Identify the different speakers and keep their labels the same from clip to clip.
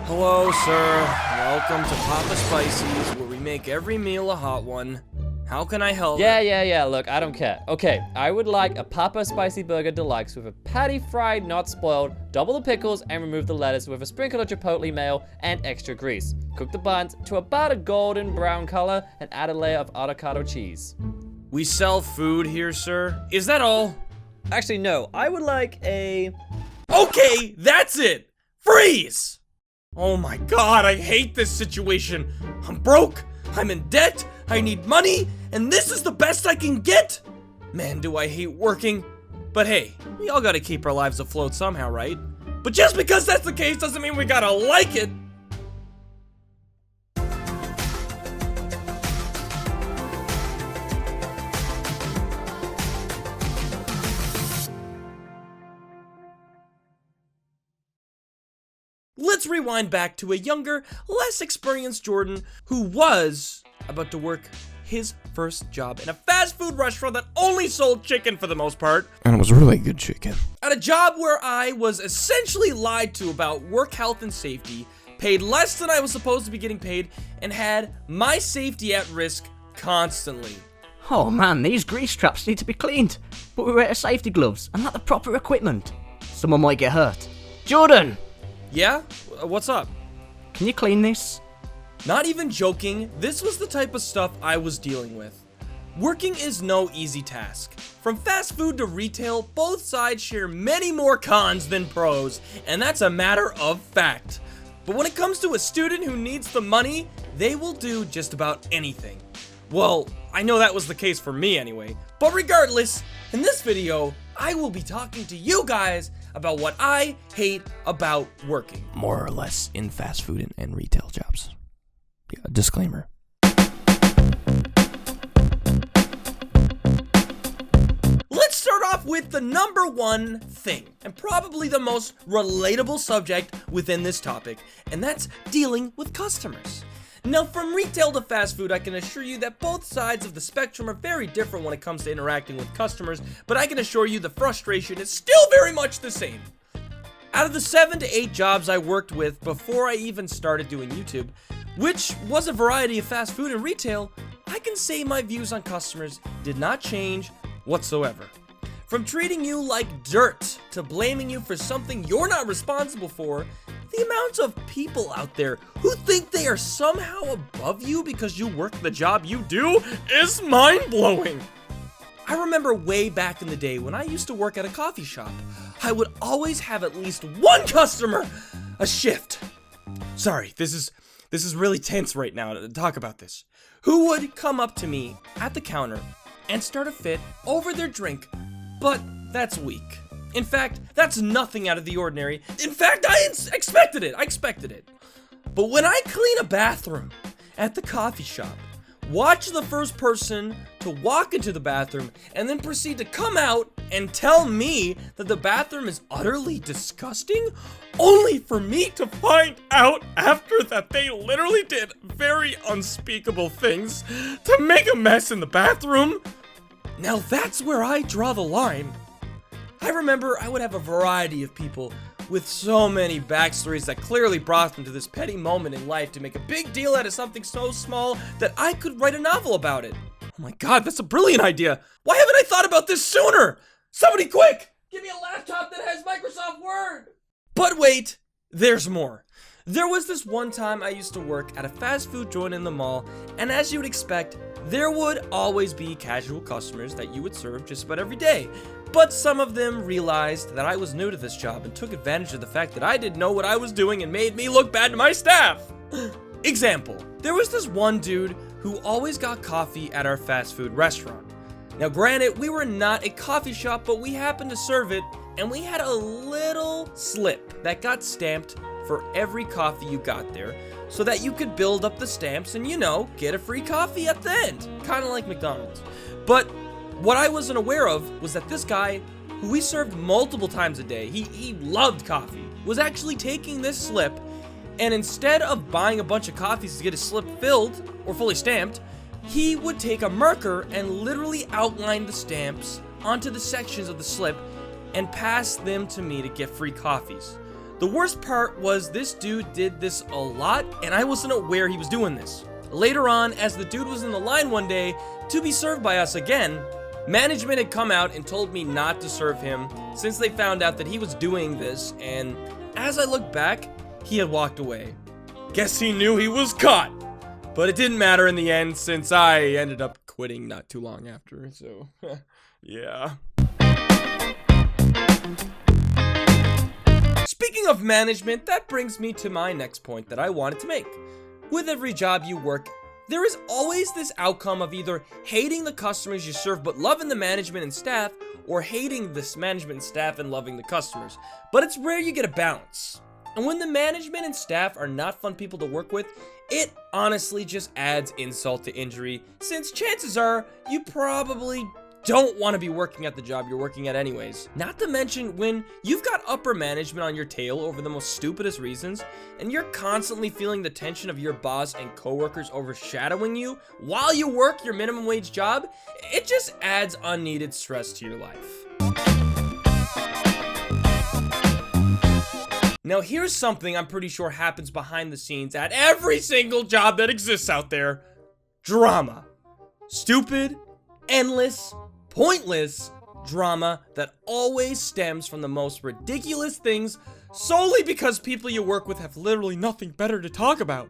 Speaker 1: Hello, sir. Welcome to Papa Spicy's, where we make every meal a hot one. How can I help?
Speaker 2: Yeah, look, I don't care. Okay, I would like a Papa Spicy Burger Deluxe with a patty fried, not spoiled, double the pickles, and remove the lettuce with a sprinkle of chipotle mayo and extra grease. Cook the buns to about a golden brown color and add a layer of avocado cheese.
Speaker 1: We sell food here, sir. Is that all?
Speaker 2: Actually, no, I would like a...
Speaker 1: Okay, that's it! Freeze! Oh my god, I hate this situation. I'm broke, I'm in debt, I need money, and this is the best I can get? Man, do I hate working. But hey, we all gotta keep our lives afloat somehow, right? But just because that's the case doesn't mean we gotta like it. Let's rewind back to a younger, less experienced Jordan who was about to work his first job in a fast food restaurant that only sold chicken for the most part.
Speaker 3: And it was really good chicken.
Speaker 1: At a job where I was essentially lied to about work health and safety, paid less than I was supposed to be getting paid, and had my safety at risk constantly.
Speaker 4: Oh man, these grease traps need to be cleaned, but we wear safety gloves and not the proper equipment. Someone might get hurt. Jordan!
Speaker 1: Yeah? What's up?
Speaker 4: Can you clean this?
Speaker 1: Not even joking, this was the type of stuff I was dealing with. Working is no easy task. From fast food to retail, both sides share many more cons than pros, and that's a matter of fact. But when it comes to a student who needs the money, they will do just about anything. Well, I know that was the case for me anyway. But regardless, in this video, I will be talking to you guys about what I hate about working.
Speaker 3: More or less in fast food and retail jobs. Yeah, disclaimer.
Speaker 1: Let's start off with the number one thing, and probably the most relatable subject within this topic, and that's dealing with customers. Now, from retail to fast food, I can assure you that both sides of the spectrum are very different when it comes to interacting with customers, but I can assure you the frustration is still very much the same. Out of the 7 to 8 jobs I worked with before I even started doing YouTube, which was a variety of fast food and retail, I can say my views on customers did not change whatsoever. From treating you like dirt to blaming you for something you're not responsible for, the amount of people out there who think they are somehow above you because you work the job you do is mind-blowing. I remember way back in the day when I used to work at a coffee shop, I would always have at least one customer a shift. Sorry, this is really tense right now to talk about this. Who would come up to me at the counter and start a fit over their drink, but that's weak. In fact, that's nothing out of the ordinary. In fact, I expected it. But when I clean a bathroom at the coffee shop, watch the first person to walk into the bathroom and then proceed to come out and tell me that the bathroom is utterly disgusting, only for me to find out after that they literally did very unspeakable things to make a mess in the bathroom. Now that's where I draw the line. I remember I would have a variety of people with so many backstories that clearly brought them to this petty moment in life to make a big deal out of something so small that I could write a novel about it. Oh my god, that's a brilliant idea. Why haven't I thought about this sooner? Somebody quick, give me a laptop that has Microsoft Word. But wait, there's more. There was this one time I used to work at a fast food joint in the mall, and as you would expect, there would always be casual customers that you would serve just about every day. But some of them realized that I was new to this job and took advantage of the fact that I didn't know what I was doing and made me look bad to my staff. Example, there was this one dude who always got coffee at our fast food restaurant. Now granted, we were not a coffee shop, but we happened to serve it, and we had a little slip that got stamped for every coffee you got there, so that you could build up the stamps and, you know, get a free coffee at the end, kind of like McDonald's. But what I wasn't aware of was that this guy, who we served multiple times a day, he loved coffee, was actually taking this slip, and instead of buying a bunch of coffees to get his slip filled or fully stamped, he would take a marker and literally outline the stamps onto the sections of the slip and pass them to me to get free coffees. The worst part was this dude did this a lot, and I wasn't aware he was doing this. Later on, as the dude was in the line one day to be served by us again, management had come out and told me not to serve him since they found out that he was doing this, and as I look back, he had walked away. Guess he knew he was caught. But it didn't matter in the end since I ended up quitting not too long after, so yeah. Speaking of management, that brings me to my next point that I wanted to make. With every job you work, there is always this outcome of either hating the customers you serve but loving the management and staff, or hating this management and staff and loving the customers. But it's rare you get a balance. And when the management and staff are not fun people to work with, it honestly just adds insult to injury, since chances are you probably don't want to be working at the job you're working at anyways. Not to mention when you've got upper management on your tail over the most stupidest reasons, and you're constantly feeling the tension of your boss and coworkers overshadowing you while you work your minimum wage job, it just adds unneeded stress to your life. Now here's something I'm pretty sure happens behind the scenes at every single job that exists out there. Drama. Stupid, endless, pointless drama that always stems from the most ridiculous things solely because people you work with have literally nothing better to talk about.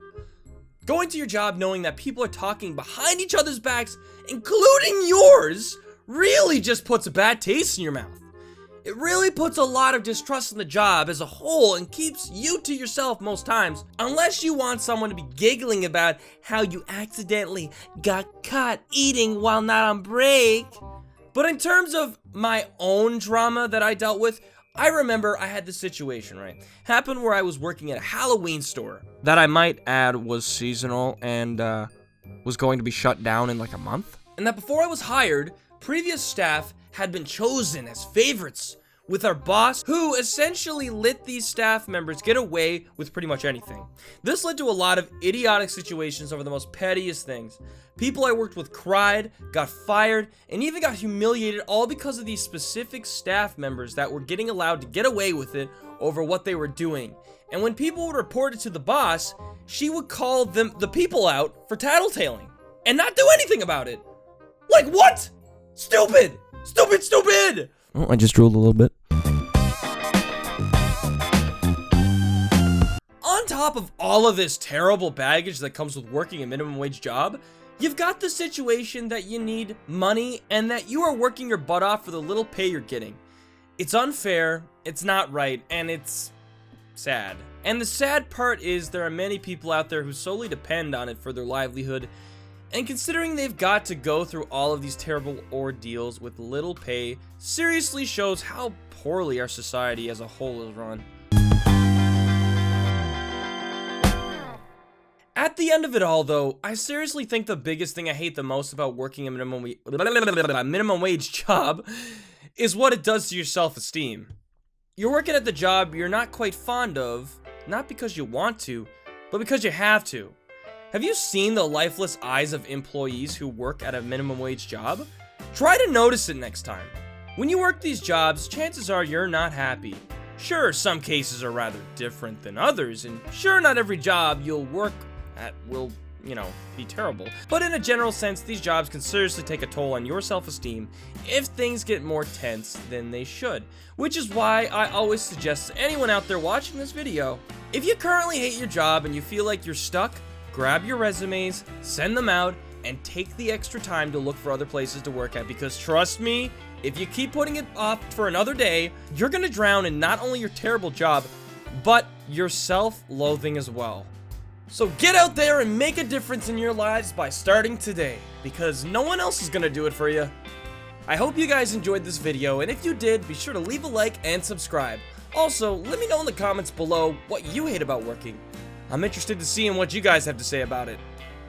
Speaker 1: Going to your job knowing that people are talking behind each other's backs, including yours, really just puts a bad taste in your mouth. It really puts a lot of distrust in the job as a whole and keeps you to yourself most times, unless you want someone to be giggling about how you accidentally got caught eating while not on break. But in terms of my own drama that I dealt with, I remember I had this situation, right? Happened where I was working at a Halloween store that I might add was seasonal and was going to be shut down in like a month. And that before I was hired, previous staff had been chosen as favorites with our boss, who essentially let these staff members get away with pretty much anything. This led to a lot of idiotic situations over the most pettiest things. People I worked with cried, got fired, and even got humiliated, all because of these specific staff members that were getting allowed to get away with it over what they were doing. And when people would report it to the boss, she would call them the people out for tattletaling and not do anything about it. Like what? Stupid! Stupid, stupid!
Speaker 3: Oh, I just drooled a little bit.
Speaker 1: On top of all of this terrible baggage that comes with working a minimum wage job, you've got the situation that you need money and that you are working your butt off for the little pay you're getting. It's unfair, it's not right, and it's sad. And the sad part is there are many people out there who solely depend on it for their livelihood. And considering they've got to go through all of these terrible ordeals with little pay, seriously shows how poorly our society as a whole is run. At the end of it all, though, I seriously think the biggest thing I hate the most about working a minimum wage job is what it does to your self-esteem. You're working at the job you're not quite fond of, not because you want to, but because you have to. Have you seen the lifeless eyes of employees who work at a minimum wage job? Try to notice it next time. When you work these jobs, chances are you're not happy. Sure, some cases are rather different than others, and sure, not every job you'll work at will, be terrible. But in a general sense, these jobs can seriously take a toll on your self-esteem if things get more tense than they should. Which is why I always suggest to anyone out there watching this video, if you currently hate your job and you feel like you're stuck, grab your resumes, send them out, and take the extra time to look for other places to work at, because trust me, if you keep putting it off for another day, you're gonna drown in not only your terrible job, but your self-loathing as well. So get out there and make a difference in your lives by starting today, because no one else is gonna do it for you. I hope you guys enjoyed this video, and if you did, be sure to leave a like and subscribe. Also, let me know in the comments below what you hate about working. I'm interested to see what you guys have to say about it.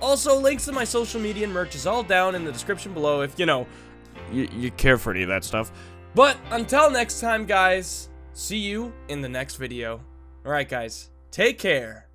Speaker 1: Also, links to my social media and merch is all down in the description below if, you care for any of that stuff. But until next time, guys, see you in the next video. Alright, guys, take care.